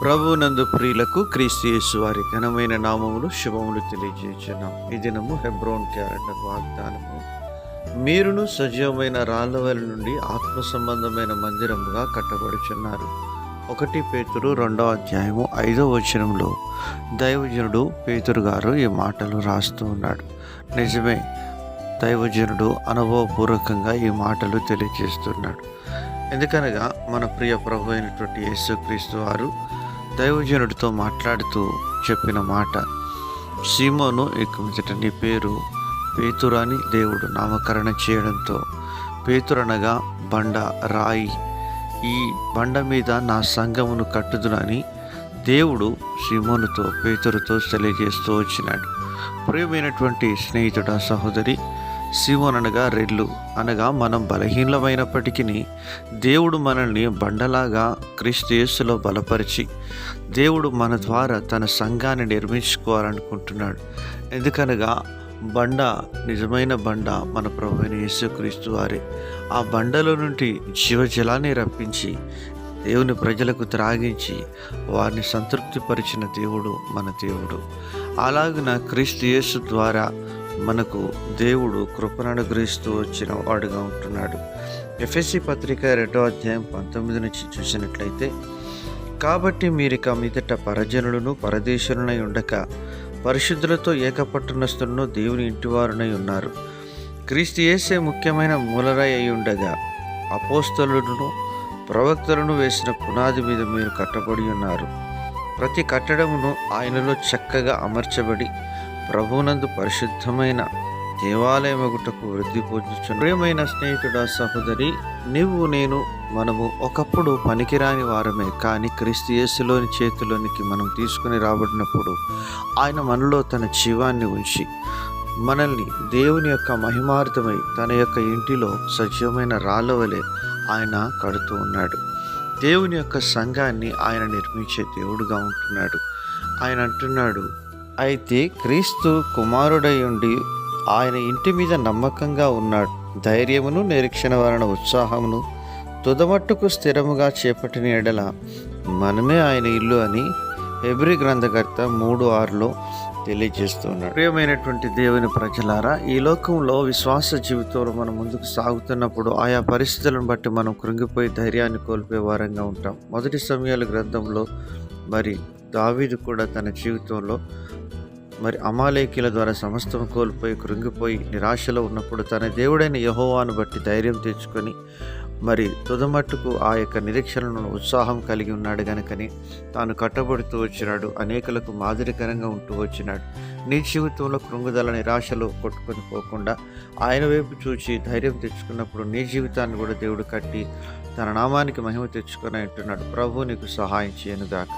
ప్రభువునందు ప్రియులకు క్రీస్తు యేసు వారి ఘనమైన నామములు శుభములు తెలియజేస్తున్నాం. ఈ దినము హెబ్రోన్ క్యాలెండర్ వాగ్దానము. మీరును సజీవమైన రాళ్ళవెల నుండి ఆత్మ సంబంధమైన మందిరముగా కట్టబడుచున్నారు. 1 పేతురు 2వ అధ్యాయము 5వ వచనంలో దైవజనుడు పేతురు గారు ఈ మాటలు రాస్తూ ఉన్నాడు. నిజమే, దైవజనుడు అనుభవపూర్వకంగా ఈ మాటలు తెలియజేస్తున్నాడు. ఎందుకనగా మన ప్రియ ప్రభు అయినటువంటి యేసుక్రీస్తు వారు దైవజనుడితో మాట్లాడుతూ చెప్పిన మాట, సీమోను ఇక మీదట నీ పేరు పేతురు అని దేవుడు నామకరణ చేయడంతో, పేతురనగా బండ, రాయి, ఈ బండ మీద నా సంఘమును కట్టుదునని దేవుడు సీమోనుతో పేతురుతో తెలియజేస్తూ వచ్చినాడు. ప్రియమైనటువంటి స్నేహితుడ, సహోదరి, సీమోన్ అనగా రెల్లు, అనగా మనం బలహీనమైనప్పటికీ దేవుడు మనల్ని బండలాగా క్రీస్తు యేసులో బలపరిచి దేవుడు మన ద్వారా తన సంఘాన్ని నిర్మించుకోవాలనుకుంటున్నాడు. ఎందుకనగా బండ, నిజమైన బండ మన ప్రభువైన యేసుక్రీస్తు వారే. ఆ బండలో నుండి జీవజలాన్ని రప్పించి దేవుని ప్రజలకు త్రాగించి వారిని సంతృప్తిపరిచిన దేవుడు మన దేవుడు. అలాగున క్రీస్తు యేసు ద్వారా మనకు దేవుడు కృపను అనుగ్రహిస్తూ వచ్చిన వాడుగా ఉంటున్నాడు. ఎఫెసీ పత్రిక 2వ అధ్యాయం 19 నుంచి చూసినట్లయితే, కాబట్టి మీరిక మీదట పరజనులను పరదేశులనై ఉండక పరిశుద్ధులతో ఏకపట్టణస్థులను దేవుని ఇంటివారునై ఉన్నారు. క్రీస్తు యేసే ముఖ్యమైన మూలరాయి అయి ఉండగా అపోస్తలులను ప్రవక్తలను వేసిన పునాది మీద మీరు కట్టబడి ఉన్నారు. ప్రతి కట్టడమును ఆయనలో చక్కగా అమర్చబడి ప్రభువునందు పరిశుద్ధమైన దేవాలయమగుటకు వృద్ధి పొందుచున్న ప్రియమైన స్నేహితుడా, సహోదరి, నేను మనము ఒకప్పుడు పనికిరాని వారమే, కానీ క్రీస్తు యేసులోని చేతిలోనికి మనం తీసుకుని రాబడినప్పుడు ఆయన మనలో తన జీవాన్ని ఉంచి మనల్ని దేవుని యొక్క మహిమార్థమై తన యొక్క ఇంటిలో సజీవమైన రాళ్ళ వలె ఆయన కడుతూ ఉన్నాడు. దేవుని యొక్క సంఘాన్ని ఆయన నిర్మించే దేవుడుగా ఉంటున్నాడు. ఆయన అంటున్నాడు, అయితే క్రీస్తు కుమారుడై ఉండి ఆయన ఇంటి మీద నమ్మకంగా ఉన్నాడు. ధైర్యమును నిరీక్షణ వలన ఉత్సాహమును తుదమట్టుకు స్థిరముగా చేపట్టిన ఎడల మనమే ఆయన ఇల్లు అని హెబ్రీ గ్రంథకర్త 3:6లో తెలియజేస్తున్నాడు. ప్రియమైనటువంటి దేవుని ప్రజలారా, ఈ లోకంలో విశ్వాస జీవితంలో మనం ముందుకు సాగుతున్నప్పుడు ఆయా పరిస్థితులను బట్టి మనం కృంగిపోయి ధైర్యాన్ని కోల్పోయే వారంగా ఉంటాం. 1 సమూయేలు గ్రంథంలో దావీదు కూడా తన జీవితంలో అమాలేకీల ద్వారా సమస్తం కోల్పోయి కృంగిపోయి నిరాశలో ఉన్నప్పుడు తన దేవుడైన యెహోవాను బట్టి ధైర్యం తెచ్చుకొని తుదమట్టుకు ఆ యొక్క నిరీక్షణను ఉత్సాహం కలిగి ఉన్నాడు గనుకని తాను కట్టబడుతూ వచ్చినాడు. అనేకులకు మాదిరికరంగా ఉంటూ వచ్చినాడు. నీ జీవితంలో కృంగుదల, నిరాశలో కొట్టుకొని పోకుండా ఆయన వైపు చూచి ధైర్యం తెచ్చుకున్నప్పుడు నీ జీవితాన్ని కూడా దేవుడు కట్టి తన నామానికి మహిమ తెచ్చుకొని అంటున్నాడు. ప్రభు నీకు సహాయం చేయనుగాక.